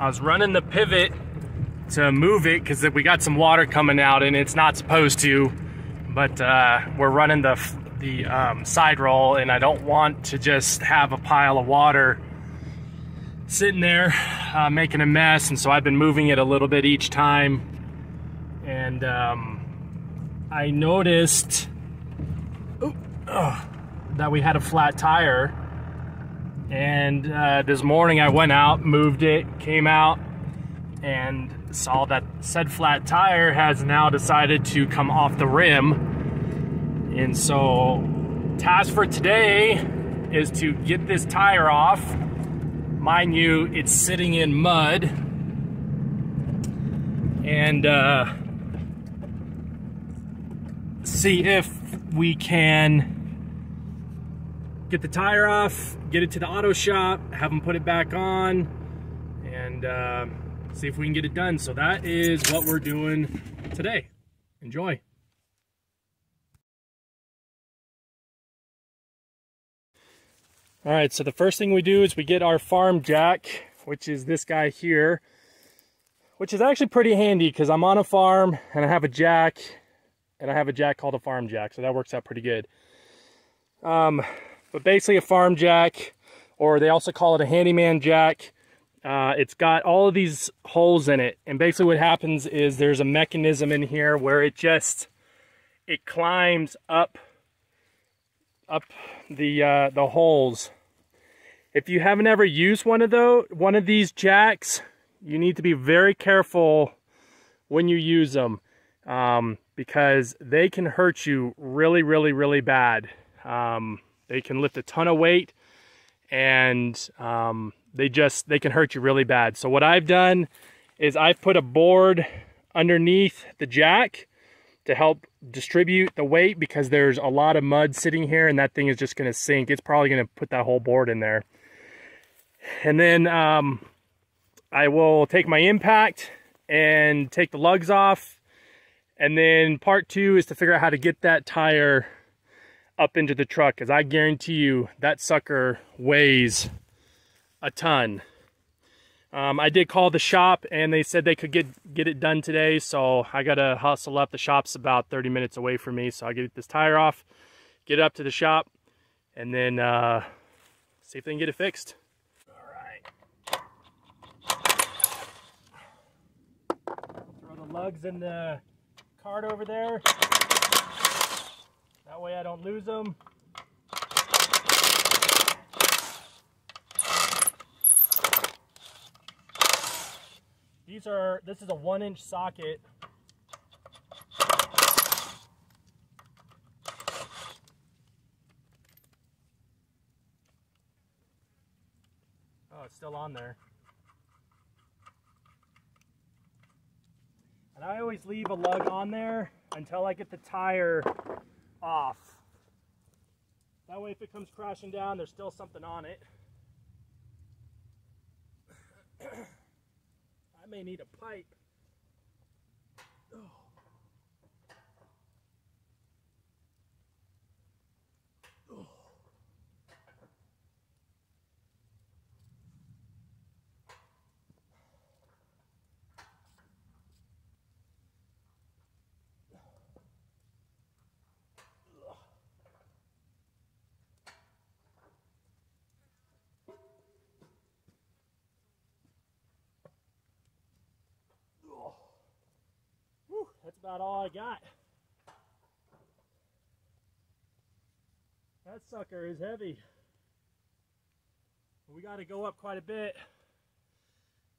I was running the pivot to move it because we got some water coming out and it's not supposed to, but we're running the side roll, and I don't want to just have a pile of water sitting there making a mess, and so I've been moving it a little bit each time. And I noticed that we had a flat tire, and this morning I went out, moved it, came out, and saw that said flat tire has now decided to come off the rim. And so task for today is to get this tire off. Mind you, it's sitting in mud, and see if we can get the tire off, get it to the auto shop, have them put it back on, and see if we can get it done. So that is what we're doing today. Enjoy. All right, so the first thing we do is we get our farm jack, which is this guy here, which is actually pretty handy because I'm on a farm and I have a jack, and I have a jack called a farm jack, so that works out pretty good. But basically a farm jack, or they also call it a handyman jack. It's got all of these holes in it, and basically what happens is there's a mechanism in here where it climbs up the holes. If you haven't ever used one of these jacks, you need to be very careful when you use them, because they can hurt you really, really, really bad. They can lift a ton of weight, and they can hurt you really bad. So what I've done is I've put a board underneath the jack to help distribute the weight, because there's a lot of mud sitting here and that thing is just going to sink. It's probably going to put that whole board in there. And then I will take my impact and take the lugs off. And then part two is to figure out how to get that tire up into the truck, because I guarantee you that sucker weighs a ton. I did call the shop and they said they could get it done today, so I gotta hustle up. The shop's about 30 minutes away from me, so I get this tire off, get it up to the shop, and then see if they can get it fixed. All right. Throw the lugs in the cart over there. That way I don't lose them. This is a 1-inch socket. Oh, it's still on there. And I always leave a lug on there until I get the tire off. That way if it comes crashing down, there's still something on it. I may need a pipe. Oh. Oh. That's about all I got. That sucker is heavy. We got to go up quite a bit,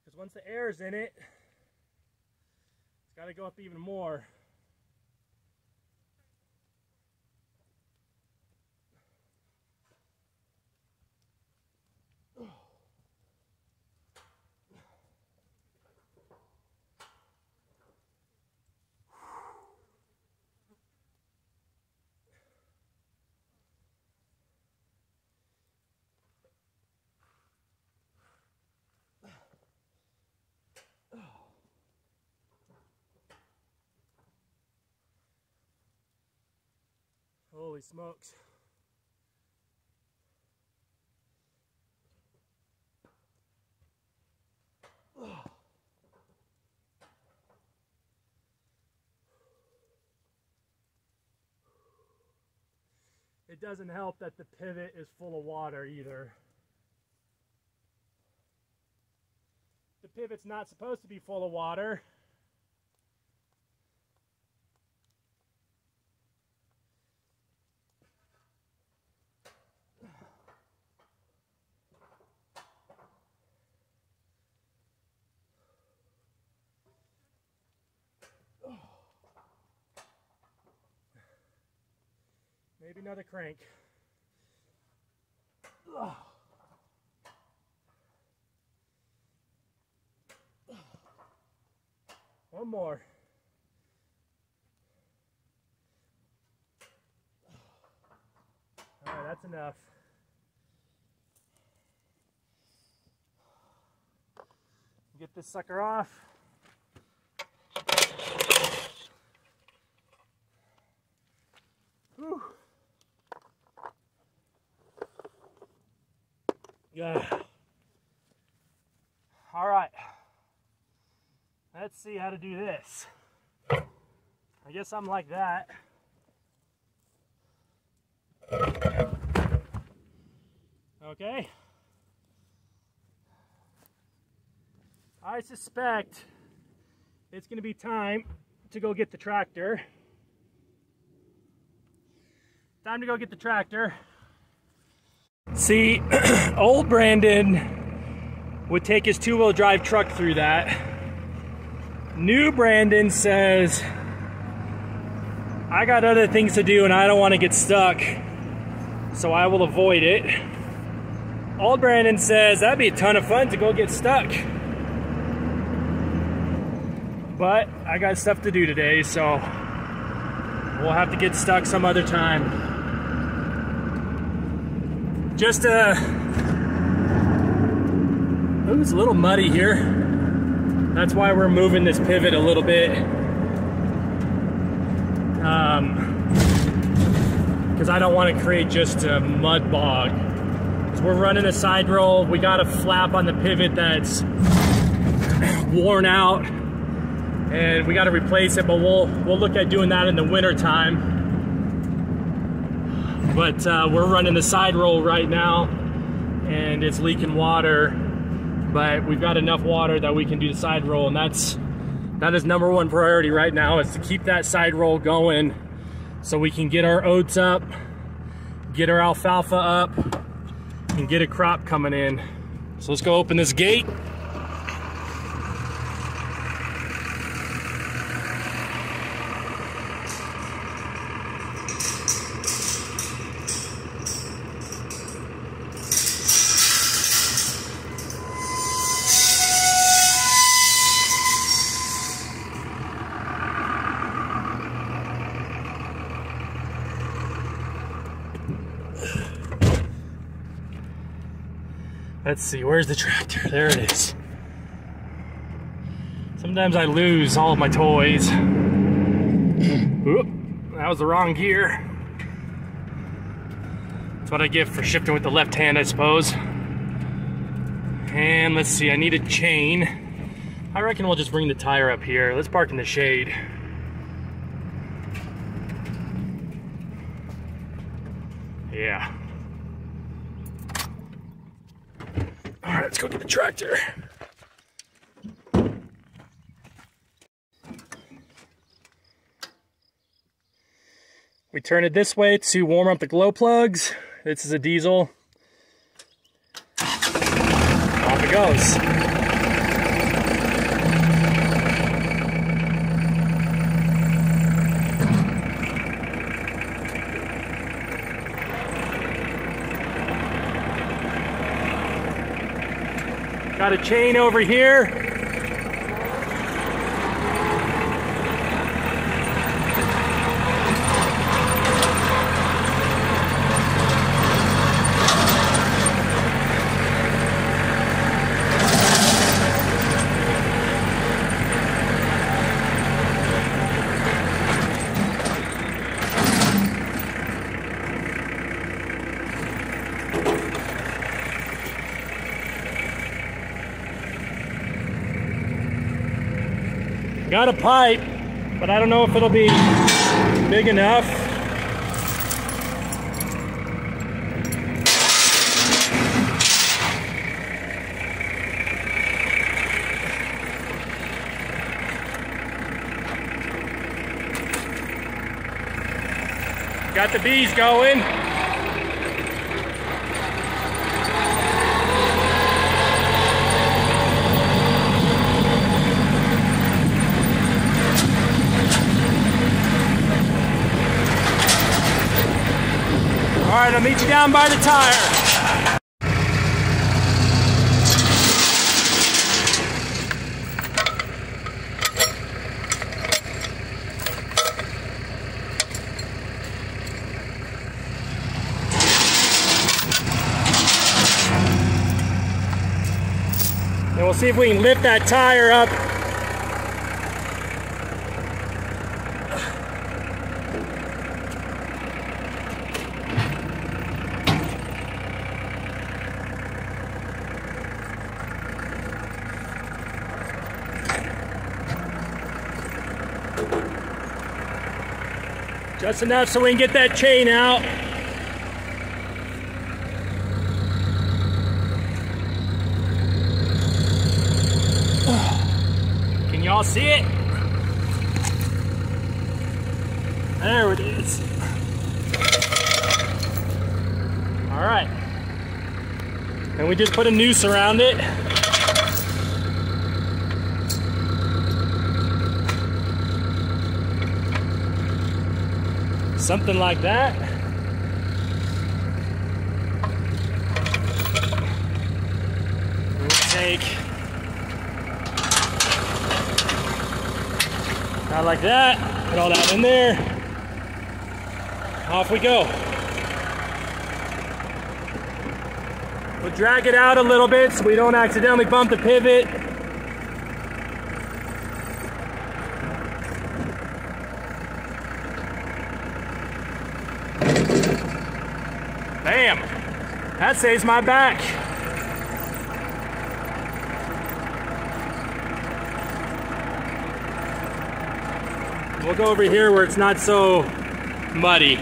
because once the air's in it, it's got to go up even more. Holy smokes. Oh. it doesn't help that the pivot is full of water either. The pivot's not supposed to be full of water. Maybe another crank. One more. All right, that's enough. Get this sucker off. Whew. Yeah. All right. Let's see how to do this. I guess I'm like that. Okay. I suspect it's going to be time to go get the tractor. Time to go get the tractor. See, old Brandon would take his two-wheel drive truck through that. New Brandon says, I got other things to do and I don't want to get stuck, so I will avoid it. Old Brandon says, that'd be a ton of fun to go get stuck. But I got stuff to do today, so we'll have to get stuck some other time. Just ooh, it's a little muddy here. That's why we're moving this pivot a little bit. Because I don't want to create just a mud bog. So we're running a side roll. We got a flap on the pivot that's worn out, and we got to replace it, but we'll look at doing that in the winter time. But we're running the side roll right now, and it's leaking water, but we've got enough water that we can do the side roll, and that is number one priority right now, is to keep that side roll going so we can get our oats up, get our alfalfa up, and get a crop coming in. So let's go open this gate. Let's see, where's the tractor? There it is. Sometimes I lose all of my toys. Oop, that was the wrong gear. That's what I get for shifting with the left hand, I suppose. And let's see, I need a chain. I reckon we'll just bring the tire up here. Let's park in the shade. Yeah. All right, let's go get the tractor. We turn it this way to warm up the glow plugs. This is a diesel. Off it goes. Got a chain over here. Got a pipe, but I don't know if it'll be big enough. Got the bees going. All right, I'll meet you down by the tire. And we'll see if we can lift that tire up. Just enough so we can get that chain out. Can y'all see it? There it is. All right. And we just put a noose around it. Something like that. We'll take, not like that, put all that in there. Off we go. We'll drag it out a little bit so we don't accidentally bump the pivot. Bam! That saves my back. We'll go over here where it's not so muddy.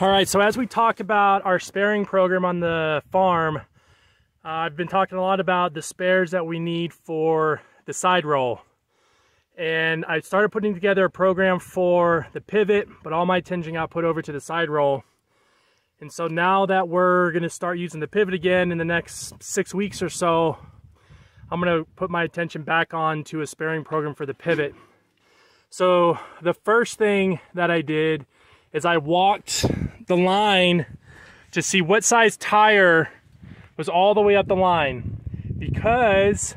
All right, so as we talk about our sparing program on the farm, I've been talking a lot about the spares that we need for the side roll. And I started putting together a program for the pivot, but all my attention got put over to the side roll. And so now that we're gonna start using the pivot again in the next 6 weeks or so, I'm gonna put my attention back on to a sparing program for the pivot. So the first thing that I did is I walked the line to see what size tire was all the way up the line, because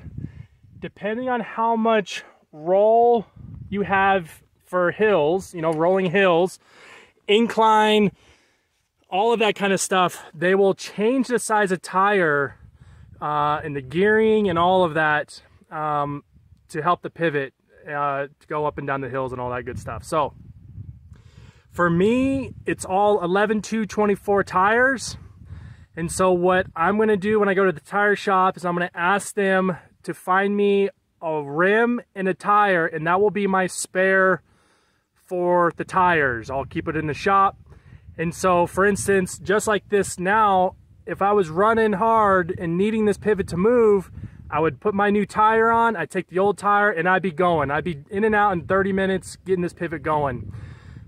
depending on how much roll you have for hills, you know, rolling hills, incline, all of that kind of stuff, they will change the size of tire and the gearing and all of that to help the pivot to go up and down the hills and all that good stuff. So for me, it's all 11-2-24 tires. And so what I'm gonna do when I go to the tire shop is I'm gonna ask them to find me a rim and a tire, and that will be my spare for the tires. I'll keep it in the shop. And so, for instance, just like this now, if I was running hard and needing this pivot to move, I would put my new tire on, I'd take the old tire, and I'd be going. I'd be in and out in 30 minutes getting this pivot going.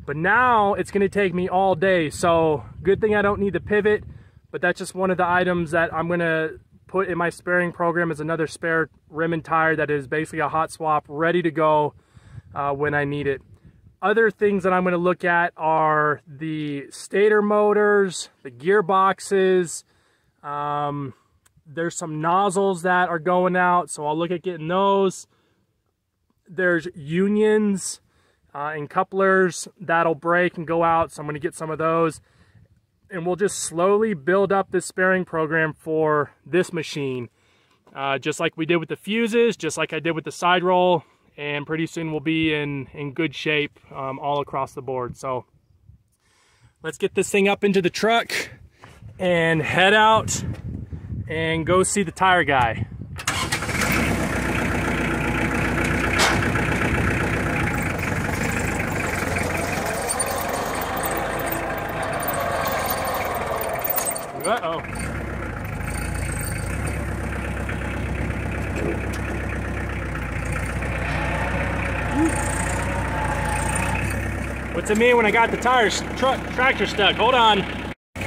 But now it's gonna take me all day. So good thing I don't need the pivot, but that's just one of the items that I'm gonna put in my sparing program as another spare rim and tire that is basically a hot swap ready to go when I need it. Other things that I'm going to look at are the stator motors, the gearboxes. There's some nozzles that are going out, so I'll look at getting those. There's unions and couplers that'll break and go out, so I'm going to get some of those. And we'll just slowly build up this sparing program for this machine. Just like we did with the fuses, just like I did with the side roll. And pretty soon we'll be in good shape all across the board. So let's get this thing up into the truck and head out and go see the tire guy. Uh-oh. What's it mean when I got the tractor stuck? Hold on.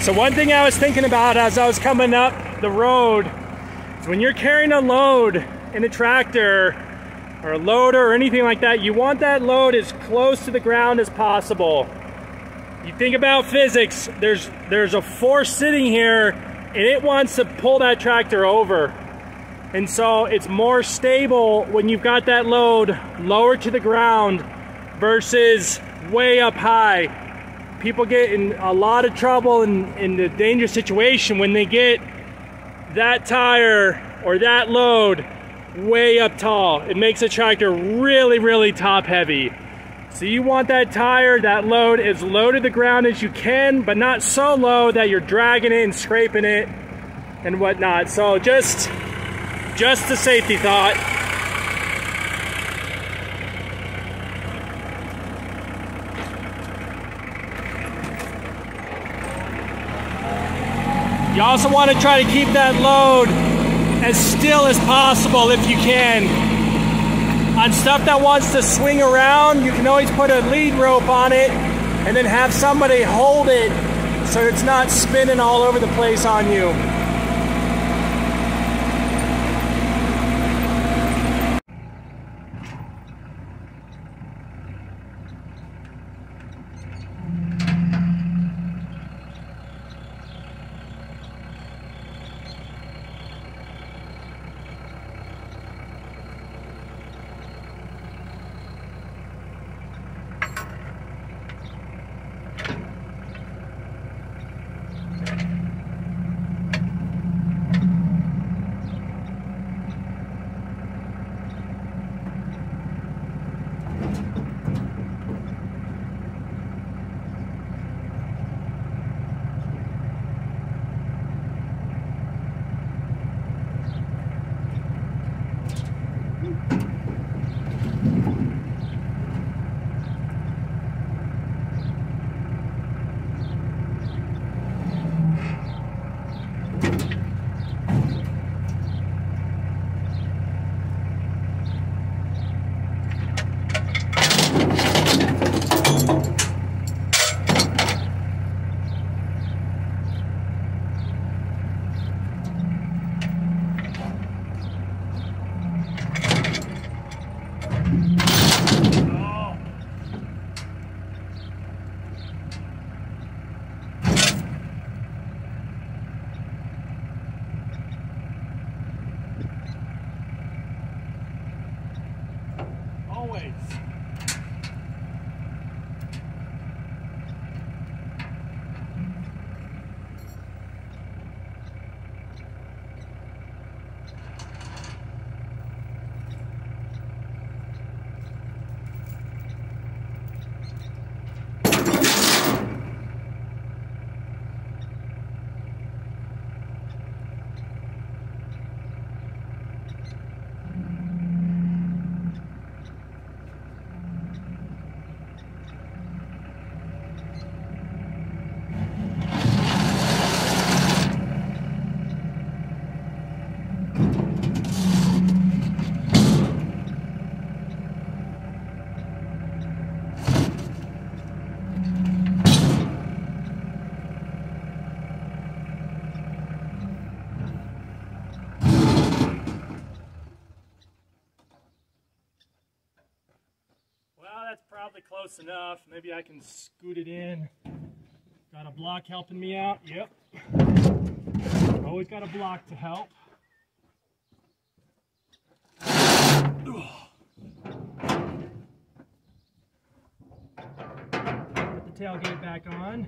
So one thing I was thinking about as I was coming up the road is when you're carrying a load in a tractor or a loader or anything like that, you want that load as close to the ground as possible. You think about physics, there's a force sitting here and it wants to pull that tractor over. And so it's more stable when you've got that load lower to the ground versus way up high. People get in a lot of trouble in the dangerous situation when they get that tire or that load way up tall. It makes a tractor really, really top heavy. So you want that tire, that load as low to the ground as you can, but not so low that you're dragging it and scraping it and whatnot. So just a safety thought. You also want to try to keep that load as still as possible if you can. On stuff that wants to swing around, you can always put a lead rope on it and then have somebody hold it so it's not spinning all over the place on you. Always. That's probably close enough. Maybe I can scoot it in. Got a block helping me out. Yep. Always got a block to help. Put the tailgate back on.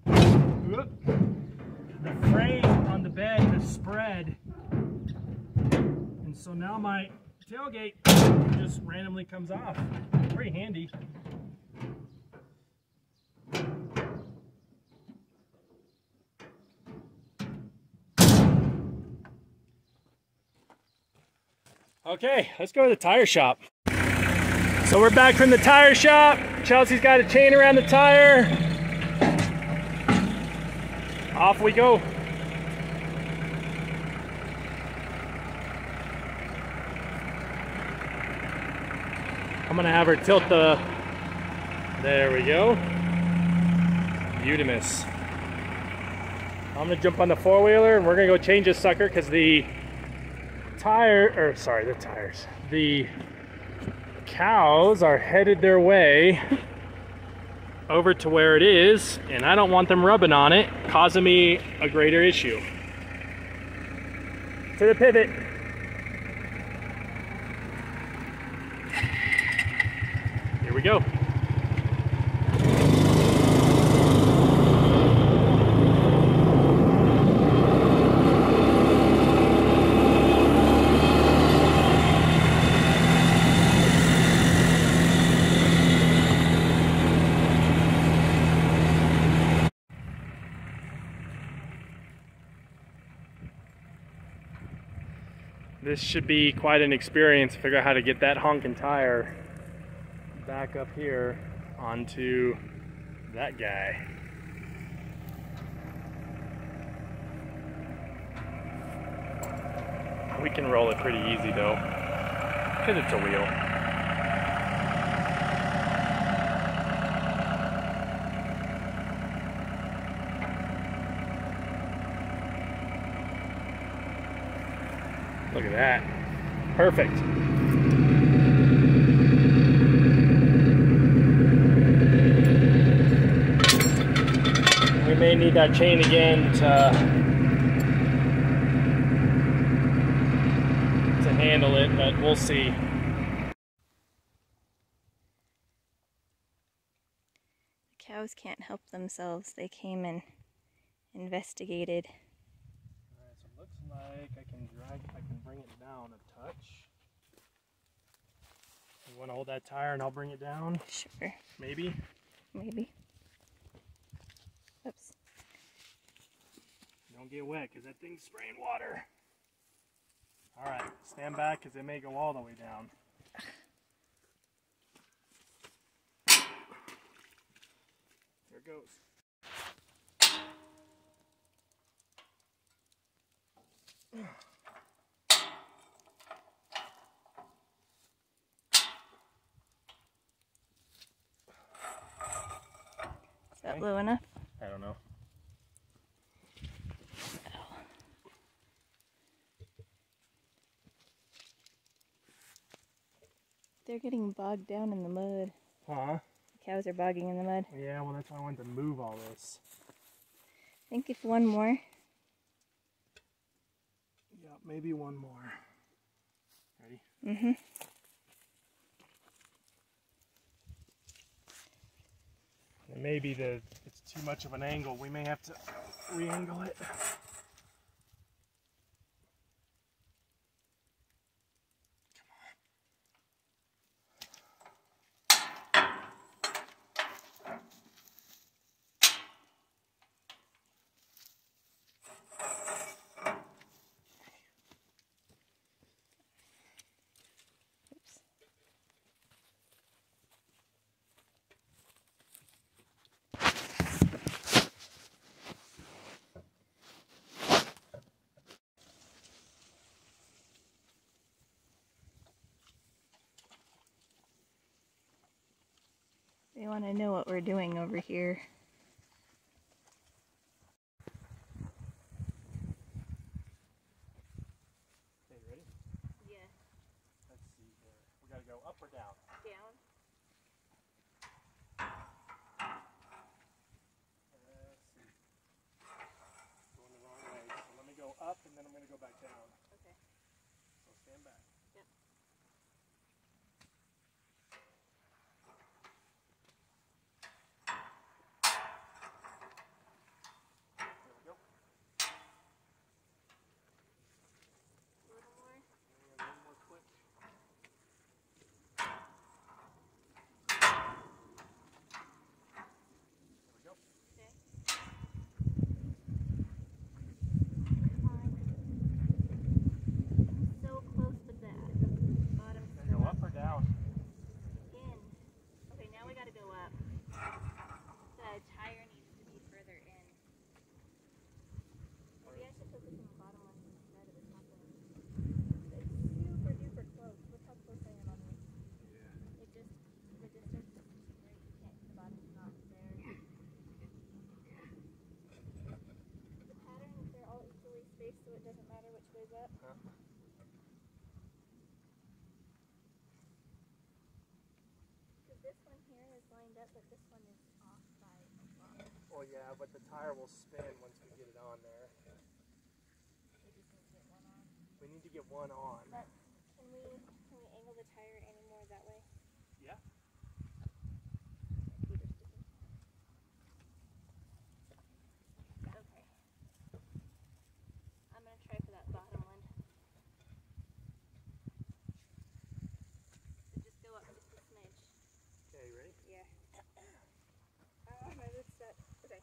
The frame on the bed has spread. And so now my tailgate just randomly comes off. Pretty handy. Okay, let's go to the tire shop. So we're back from the tire shop. Chelsea's got a chain around the tire. Off we go. I'm gonna have her tilt the There we go. Beautimous. I'm gonna jump on the four-wheeler and we're gonna go change this sucker because the cows are headed their way over to where it is, and I don't want them rubbing on it, causing me a greater issue. To the pivot. Here we go. This should be quite an experience to figure out how to get that honking tire back up here onto that guy. We can roll it pretty easy though, because it's a wheel. Look at that. Perfect. We may need that chain again to handle it, but we'll see. The cows can't help themselves. They came and investigated. Alright, so it looks like I can bring it down a touch. You want to hold that tire and I'll bring it down? Sure. Maybe? Maybe. Oops. Don't get wet because that thing's spraying water. Alright, stand back because it may go all the way down. There it goes. Is that low enough? I don't know. They're getting bogged down in the mud. Huh? The cows are bogging in the mud. Yeah, well that's why I wanted to move all this. I think if one more. Yeah, maybe one more. Ready? Mm-hmm. It may be that it's too much of an angle. We may have to re-angle it. They want to know what we're doing over here. Okay, ready? Yeah. Let's see here. We gotta go up or down? Down. Let's see. Going the wrong way. So let me go up and then I'm gonna go back down. Okay. So stand back. Yep. this one here is lined up, but this one is off by a lot. Well, yeah, but the tire will spin once we get it on there. We just need to get one on. We need to get one on. But can we angle the tire any more that way? Yeah. My feet are sticking. Okay. I'm gonna try for that bottom one. So just go up just a smidge. Okay, you ready? Yeah. My boot's stuck. Okay.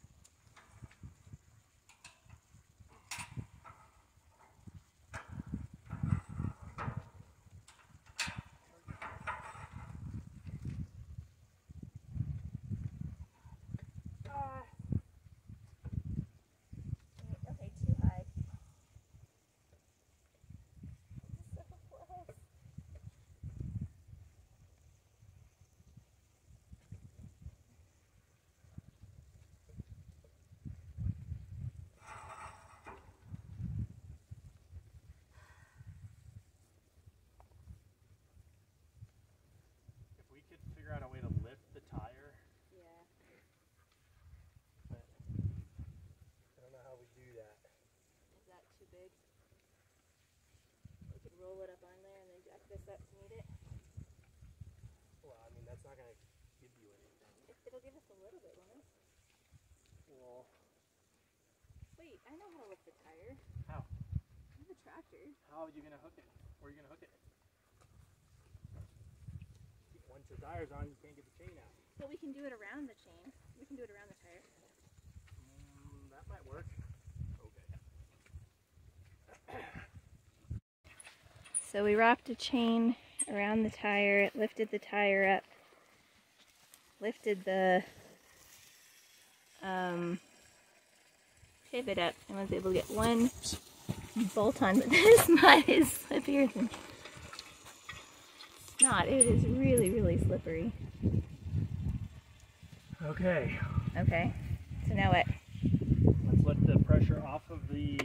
Okay, too high. So close. If we could figure out a way to lift the tire, Yeah. but I don't know how we do that. Is that too big? We could roll it up on there and then jack this up to meet it. Well, I mean, that's not going to give you anything. It'll give us a little bit, won't it? Well, Wait, I know how to lift the tire. how? I have a tractor. How are you going to hook it? Where are you going to hook it? Once the tire's on, you can't get the chain out. But we can do it around the chain. We can do it around the tire. That might work. Okay. So we wrapped a chain around the tire. It lifted the tire up. Lifted the pivot up and was able to get one bolt on. But this mud is slippier than not. It is really, really slippery. Okay. Okay. So now what? Let's let the pressure off of the...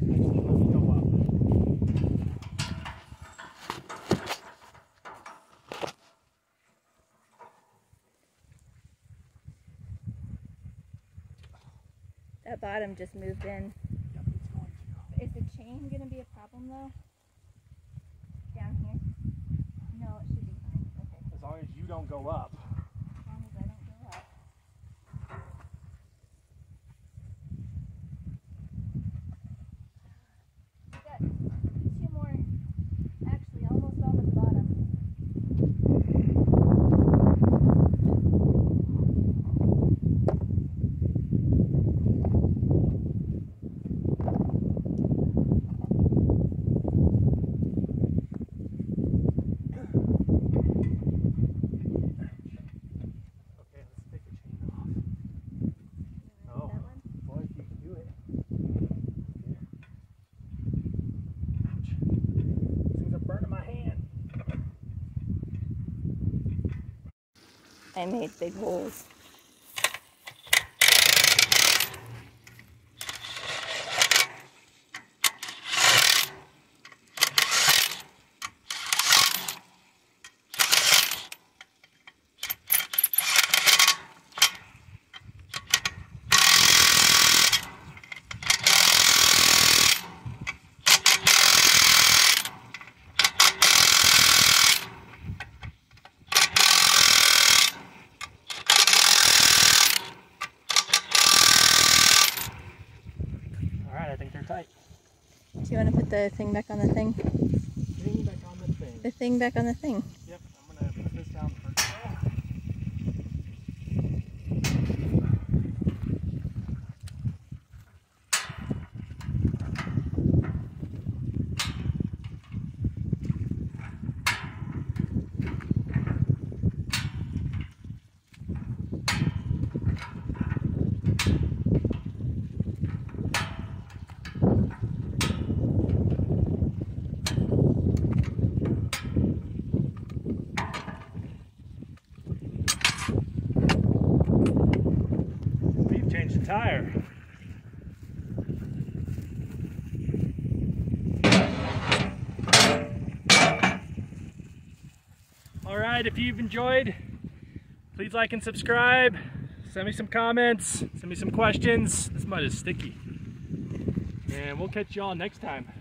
Let me go up. That bottom just moved in. Yep, it's going to. Is the chain going to be a problem though? Down here? No, it should be fine. Okay. As long as you don't go up. As long as I don't go up. We got two more, actually almost all at the bottom. Okay, let's take the chain off. Oh, That one? boy, if you can do it. Yeah. Ouch. These things are burning my hand. I made big holes. Alright, I think they're tight. Do you want to put the thing back on the thing? Thing back on the thing. The thing back on the thing. Yep, I'm going to put this down first. We've changed the tire. right, if you've enjoyed, please like and subscribe. Send me some comments, send me some questions. This mud is sticky. And we'll catch y'all next time.